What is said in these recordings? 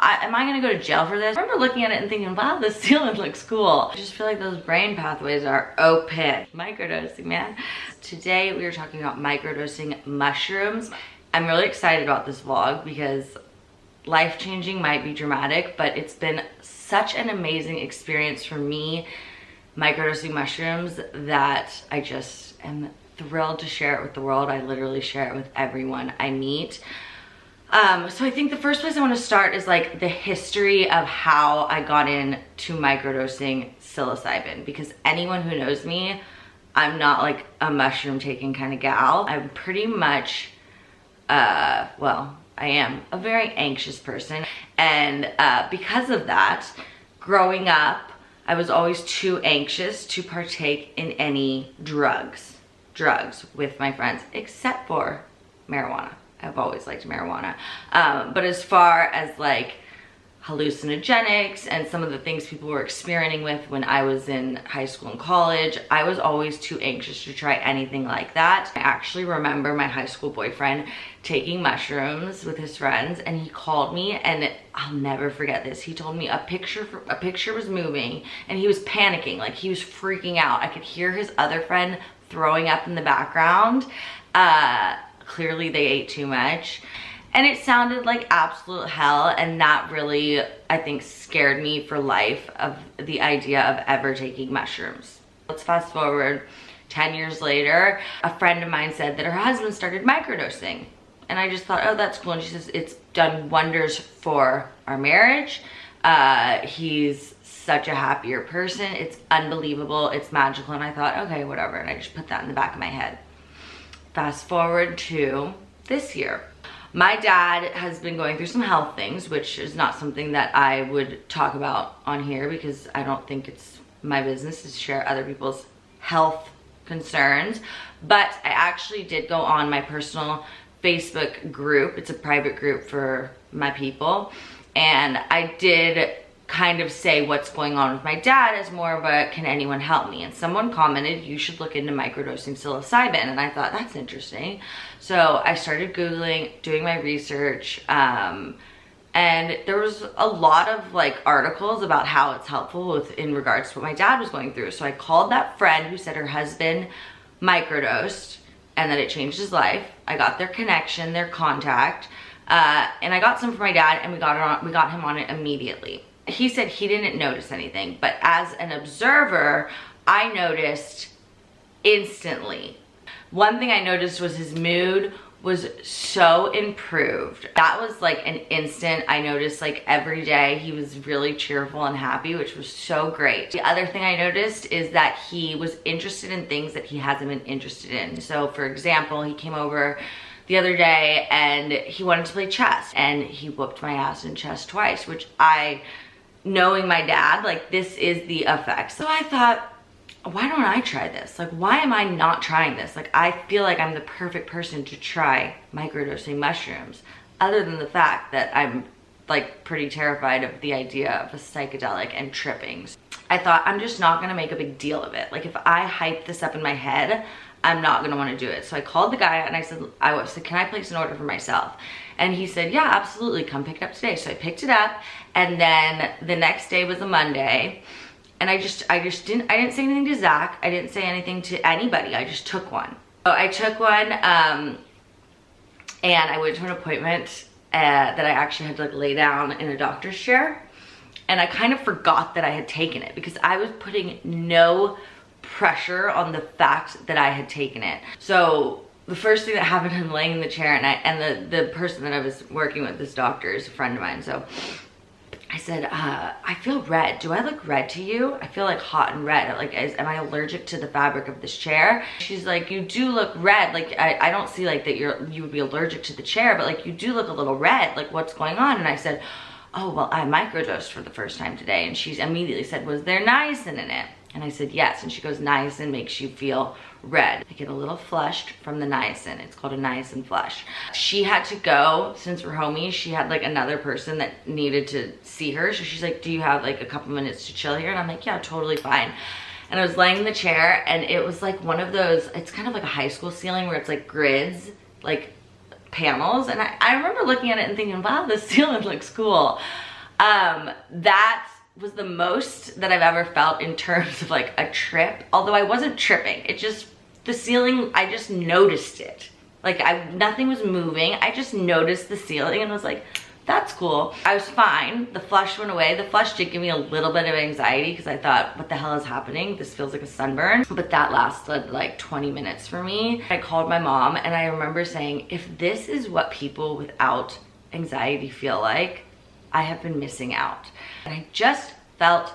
am I gonna go to jail for this? I remember looking at it and thinking, wow, this ceiling looks cool. I just feel like those brain pathways are open. Microdosing, man. Today we are talking about microdosing mushrooms. I'm really excited about this vlog because life-changing might be dramatic, but it's been such an amazing experience for me microdosing mushrooms that I just am thrilled to share it with the world. I literally share it with everyone I meet. So I think the first place I want to start is like the history of how I got into microdosing psilocybin, because anyone who knows me, I'm not like a mushroom taking kind of gal. I'm pretty much, well, I am a very anxious person. And because of that, growing up, I was always too anxious to partake in any drugs with my friends, except for marijuana. I've always liked marijuana. But as far as like hallucinogenics and some of the things people were experimenting with when I was in high school and college, I was always too anxious to try anything like that. I actually remember my high school boyfriend taking mushrooms with his friends, and he called me, and I'll never forget this. He told me a picture was moving and he was panicking, like he was freaking out. I could hear his other friend throwing up in the background. Clearly they ate too much. And it sounded like absolute hell, and that really, I think, scared me for life of the idea of ever taking mushrooms. Let's fast forward 10 years later. A friend of mine said that her husband started microdosing. And I just thought, oh, that's cool. And she says, it's done wonders for our marriage. He's such a happier person. It's unbelievable. It's magical. And I thought, okay, whatever. And I just put that in the back of my head. Fast forward to this year. My dad has been going through some health things, which is not something that I would talk about on here because I don't think it's my business to share other people's health concerns. But I actually did go on my personal Facebook group. It's a private group for my people. And I did kind of say what's going on with my dad as more of a, can anyone help me? And someone commented, you should look into microdosing psilocybin. And I thought, that's interesting. So I started Googling, doing my research, and there was a lot of like articles about how it's helpful in regards to what my dad was going through. So I called that friend who said her husband microdosed and that it changed his life. I got their connection, their contact, and I got some for my dad, and we got him on it immediately. He said he didn't notice anything, but as an observer, I noticed instantly. One thing I noticed was his mood was so improved. That was like an instant. I noticed like every day he was really cheerful and happy, which was so great. The other thing I noticed is that he was interested in things that he hasn't been interested in. So for example, he came over the other day and he wanted to play chess, and he whooped my ass in chess twice, which knowing my dad, like this is the effect. So I thought, why don't I try this? Like, why am I not trying this? Like, I feel like I'm the perfect person to try microdosing mushrooms, other than the fact that I'm like pretty terrified of the idea of a psychedelic and tripping. I thought, I'm just not gonna make a big deal of it. Like, if I hype this up in my head, I'm not gonna wanna do it. So I called the guy and I said, can I place an order for myself? And he said, yeah, absolutely, come pick it up today. So I picked it up, and then the next day was a Monday, and I didn't say anything to Zach. I didn't say anything to anybody. I just took one. So I took one, and I went to an appointment that I actually had to like lay down in a doctor's chair, and I kind of forgot that I had taken it because I was putting no pressure on the fact that I had taken it. So the first thing that happened, I'm laying in the chair, and the person that I was working with, this doctor, is a friend of mine. So I said, I feel red. Do I look red to you? I feel like hot and red. Like, am I allergic to the fabric of this chair? She's like, you do look red. Like, I don't see like that you would be allergic to the chair, but like you do look a little red. Like, what's going on? And I said, oh, well, I microdosed for the first time today. And she immediately said, was there niacin in it? And I said, yes. And she goes, niacin makes you feel red. I get a little flushed from the niacin. It's called a niacin flush. She had to go, since we're homies, she had like another person that needed to see her. So she's like, do you have like a couple minutes to chill here? And I'm like, yeah, totally fine. And I was laying in the chair, and it was like one of those, it's kind of like a high school ceiling where it's like grids, like panels. And I remember looking at it and thinking, wow, this ceiling looks cool. That was the most that I've ever felt in terms of like a trip. Although I wasn't tripping. It just, the ceiling, I just noticed it. Like nothing was moving. I just noticed the ceiling and was like, that's cool. I was fine. The flush went away. The flush did give me a little bit of anxiety because I thought, what the hell is happening? This feels like a sunburn. But that lasted like 20 minutes for me. I called my mom and I remember saying, if this is what people without anxiety feel like, I have been missing out. And I just felt,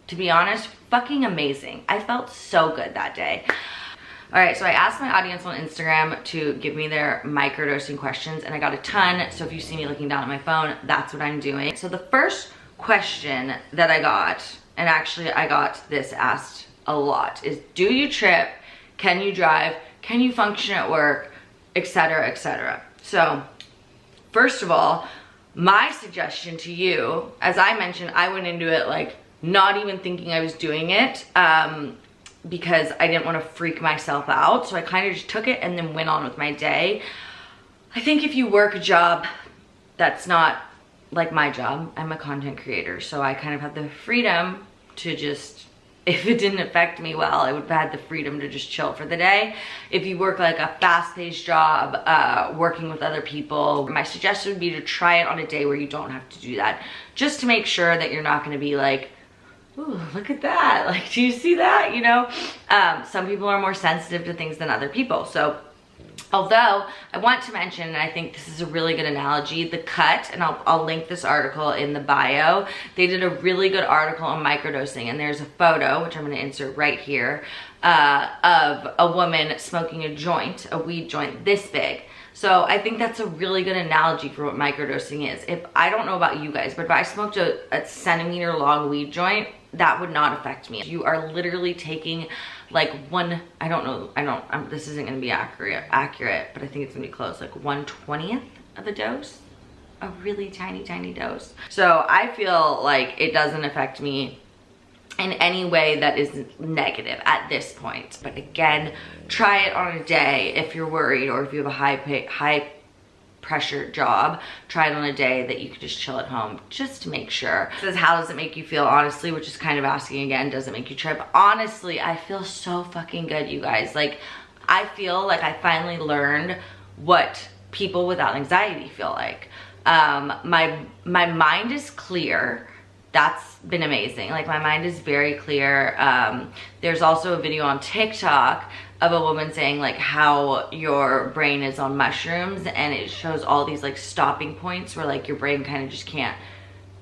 to be honest, fucking amazing. I felt so good that day. All right, so I asked my audience on Instagram to give me their microdosing questions and I got a ton. So if you see me looking down at my phone, that's what I'm doing. So the first question that I got, and actually I got this asked a lot, is do you trip? Can you drive? Can you function at work? Etc., etc. So first of all, my suggestion to you, as I mentioned, I went into it like not even thinking I was doing it. Because I didn't want to freak myself out. So I kind of just took it and then went on with my day. I think if you work a job that's not like my job, I'm a content creator, so I kind of have the freedom to just, if it didn't affect me well, I would have had the freedom to just chill for the day. If you work like a fast-paced job, working with other people, my suggestion would be to try it on a day where you don't have to do that, just to make sure that you're not going to be like, ooh, look at that. Like, do you see that? You know, some people are more sensitive to things than other people. So although I want to mention, and I think this is a really good analogy, The Cut, and I'll link this article in the bio. They did a really good article on microdosing, and there's a photo, which I'm going to insert right here, of a woman smoking a joint, a weed joint this big. So I think that's a really good analogy for what microdosing is. If I don't know about you guys, but if I smoked a centimeter long weed joint, that would not affect me. You are literally taking like this isn't gonna be accurate, but I think it's gonna be close, like 1/20th of a dose, a really tiny dose. So I feel like it doesn't affect me in any way that is negative at this point. But again, try it on a day if you're worried, or if you have a high pressure job, try it on a day that you could just chill at home, just to make sure. It says, how does it make you feel? Honestly, which is kind of asking again, does it make you trip? Honestly, I feel so fucking good, you guys. Like, I feel like I finally learned what people without anxiety feel like. My mind is clear. That's been amazing. Like, my mind is very clear. There's also a video on TikTok of a woman saying like how your brain is on mushrooms, and it shows all these like stopping points where like your brain kind of just can't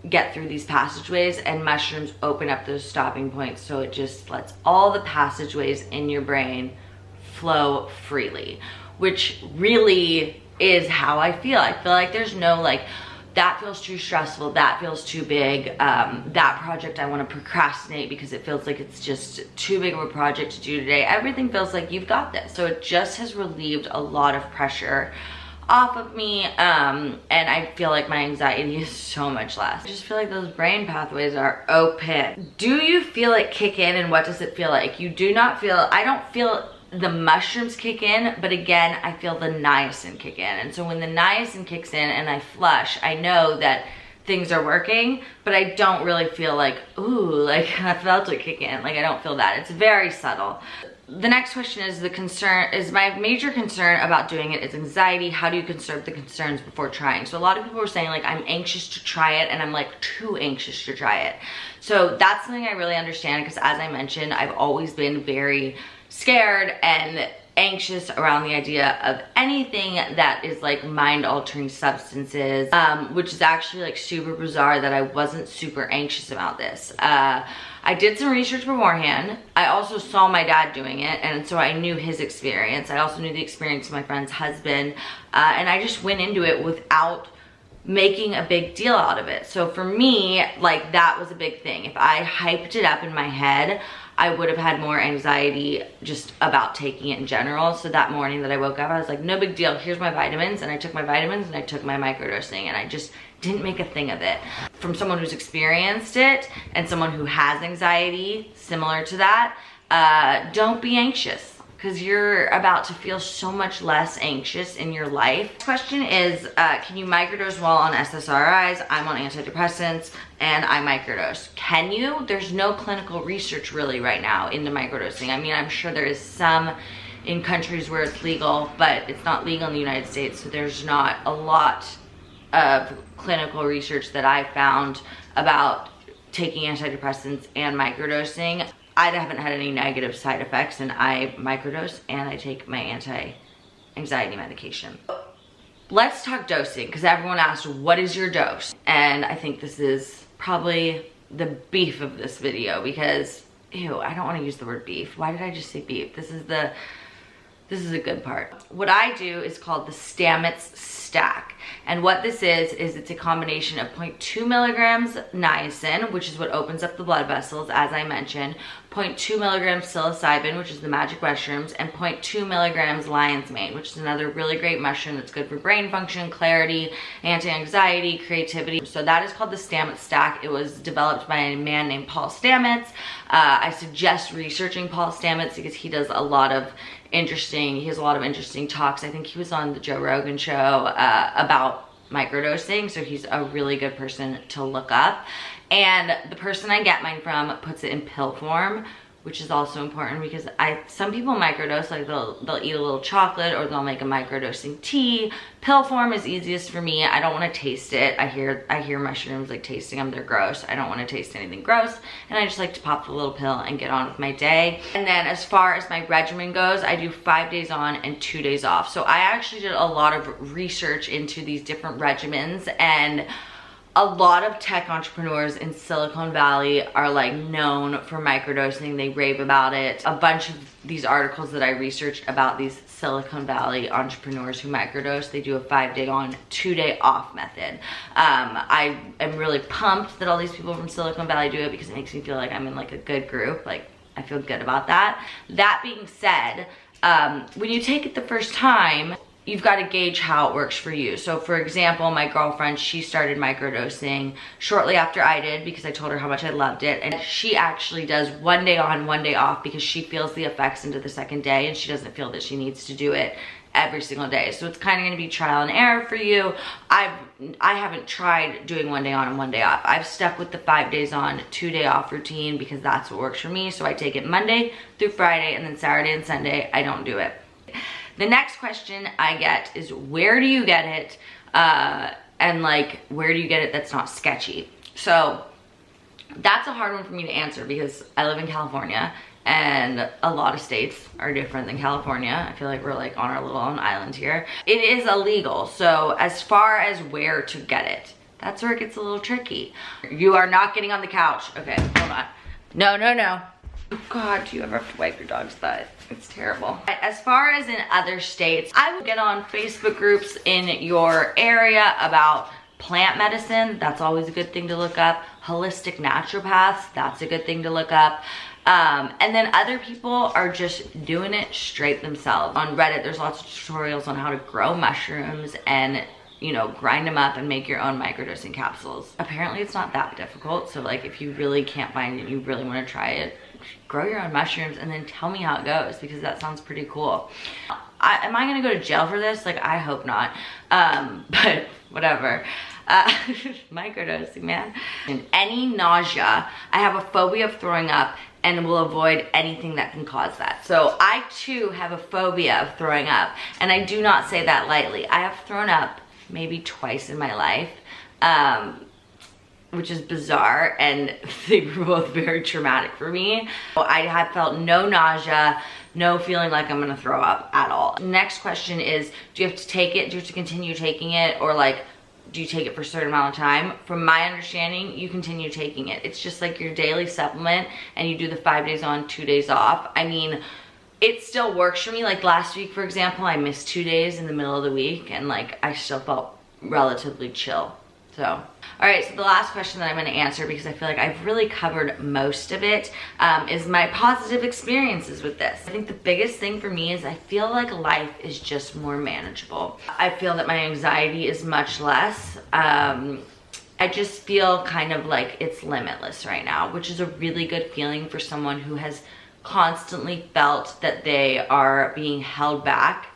get through these passageways, and mushrooms open up those stopping points, so it just lets all the passageways in your brain flow freely, which really is how I feel. I feel like there's no like, that feels too stressful, that feels too big, that project I want to procrastinate because it feels like it's just too big of a project to do today. Everything feels like you've got this. So it just has relieved a lot of pressure off of me, and I feel like my anxiety is so much less. I just feel like those brain pathways are open. Do you feel it kick in, and what does it feel like? You do not feel, I don't feel the mushrooms kick in, but again, I feel the niacin kick in. And so when the niacin kicks in and I flush, I know that things are working, but I don't really feel like, ooh, like I felt it kick in. Like, I don't feel that. It's very subtle. The next question is my major concern about doing it is anxiety. How do you conserve the concerns before trying? So a lot of people are saying like, I'm anxious to try it, and I'm like too anxious to try it. So that's something I really understand, because as I mentioned, I've always been very scared and anxious around the idea of anything that is like mind-altering substances, which is actually like super bizarre that I wasn't super anxious about this. I did some research beforehand. I also saw my dad doing it, and so I knew his experience. I also knew the experience of my friend's husband, and I just went into it without making a big deal out of it. So for me, like, that was a big thing. If I hyped it up in my head, I would have had more anxiety just about taking it in general. So that morning that I woke up, I was like, no big deal, here's my vitamins. And I took my vitamins and I took my microdosing, and I just didn't make a thing of it. From someone who's experienced it and someone who has anxiety similar to that, don't be anxious. because you're about to feel so much less anxious in your life. Question is, can you microdose while on SSRIs? I'm on antidepressants and I microdose. Can you? There's no clinical research really right now into microdosing. I mean, I'm sure there is some in countries where it's legal, but it's not legal in the United States, so there's not a lot of clinical research that I found about taking antidepressants and microdosing. I haven't had any negative side effects, and I microdose and I take my anti-anxiety medication. Let's talk dosing, because everyone asked, what is your dose? And I think this is probably the beef of this video, because, ew, I don't want to use the word beef. Why did I just say beef? This is a good part. What I do is called the Stamets stack. And what this is it's a combination of 0.2 milligrams niacin, which is what opens up the blood vessels, as I mentioned, 0.2 milligrams psilocybin, which is the magic mushrooms, and 0.2 milligrams lion's mane, which is another really great mushroom that's good for brain function, clarity, anti-anxiety, creativity. So that is called the Stamets stack. It was developed by a man named Paul Stamets. I suggest researching Paul Stamets because he has a lot of interesting talks. I think he was on the Joe Rogan show about microdosing, so he's a really good person to look up. And the person I get mine from puts it in pill form, which is also important because some people microdose, like they'll eat a little chocolate or they'll make a microdosing tea. Pill form is easiest for me. I don't want to taste it. I hear mushrooms, like tasting them, they're gross. I don't want to taste anything gross, and I just like to pop the little pill and get on with my day. And then as far as my regimen goes, I do 5 days on and 2 days off. So I actually did a lot of research into these different regimens, and a lot of tech entrepreneurs in Silicon Valley are like known for microdosing. They rave about it. A bunch of these articles that I researched about these Silicon Valley entrepreneurs who microdose, they do a 5 day on, 2 day off method. I am really pumped that all these people from Silicon Valley do it because it makes me feel like I'm in like a good group. Like, I feel good about that. That being said, when you take it the first time, you've got to gauge how it works for you. So for example, my girlfriend, she started microdosing shortly after I did because I told her how much I loved it. And she actually does 1 day on, 1 day off because she feels the effects into the second day and she doesn't feel that she needs to do it every single day. So it's kind of going to be trial and error for you. I haven't tried doing 1 day on and 1 day off. I've stuck with the 5 days on, 2 day off routine because that's what works for me. So I take it Monday through Friday, and then Saturday and Sunday, I don't do it. The next question I get is, where do you get it? And like, where do you get it that's not sketchy? So that's a hard one for me to answer because I live in California and a lot of states are different than California. I feel like we're like on our little own island here. It is illegal. So as far as where to get it, that's where it gets a little tricky. You are not getting on the couch. Okay, hold on. No, no, no. Oh God, do you ever have to wipe your dog's butt? It's terrible. As far as in other states, I would get on Facebook groups in your area about plant medicine. That's always a good thing to look up. Holistic naturopaths, that's a good thing to look up. And then other people are just doing it straight themselves. On Reddit, there's lots of tutorials on how to grow mushrooms and, you know, grind them up and make your own microdosing capsules. Apparently it's not that difficult. So like, if you really can't find it, you really want to try it, grow your own mushrooms and then tell me how it goes, because that sounds pretty cool. Am I gonna go to jail for this? Like, I hope not. But whatever. Microdosing, man. And any nausea, I have a phobia of throwing up and will avoid anything that can cause that. So I too have a phobia of throwing up, and I do not say that lightly. I have thrown up maybe twice in my life, which is bizarre, and they were both very traumatic for me. I have felt no nausea, no feeling like I'm gonna throw up at all. Next question is, do you have to take it? Do you have to continue taking it? Or like, do you take it for a certain amount of time? From my understanding, you continue taking it. It's just like your daily supplement, and you do the 5 days on, 2 days off. I mean, it still works for me. Like last week, for example, I missed 2 days in the middle of the week, and like, I still felt relatively chill. So, all right, so the last question that I'm gonna answer, because I feel like I've really covered most of it, is my positive experiences with this. I think the biggest thing for me is I feel like life is just more manageable. I feel that my anxiety is much less. I just feel kind of like it's limitless right now, which is a really good feeling for someone who has constantly felt that they are being held back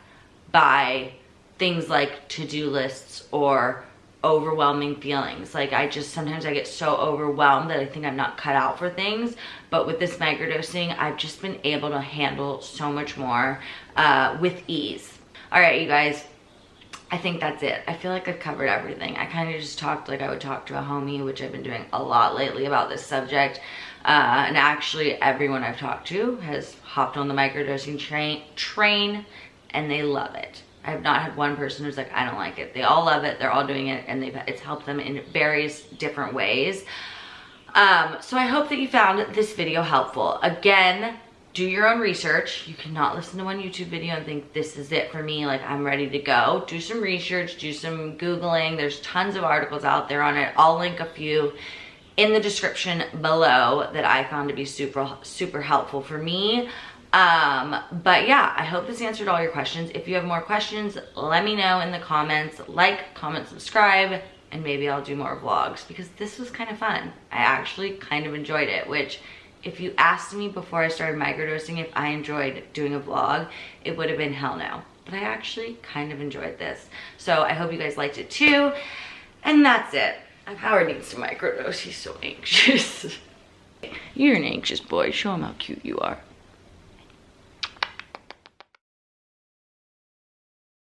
by things like to-do lists or overwhelming feelings. Like sometimes I get so overwhelmed that I think I'm not cut out for things. But with this microdosing, I've just been able to handle so much more with ease. All right, you guys, I think that's it. I feel like I've covered everything. I kind of just talked like I would talk to a homie, which I've been doing a lot lately about this subject. And actually everyone I've talked to has hopped on the microdosing train and they love it. I have not had one person who's like, I don't like it. They all love it. They're all doing it, and it's helped them in various different ways. So I hope that you found this video helpful. Again, do your own research. You cannot listen to one YouTube video and think this is it for me, like I'm ready to go. Do some research, do some Googling. There's tons of articles out there on it. I'll link a few in the description below that I found to be super helpful for me. But yeah, I hope this answered all your questions. If you have more questions, let me know in the comments. Like, comment, subscribe, and maybe I'll do more vlogs because this was kind of fun. I actually kind of enjoyed it, which if you asked me before I started microdosing if I enjoyed doing a vlog, it would have been hell no. But I actually kind of enjoyed this. So I hope you guys liked it too. And that's it. Howard needs to microdose. He's so anxious. You're an anxious boy. Show him how cute you are.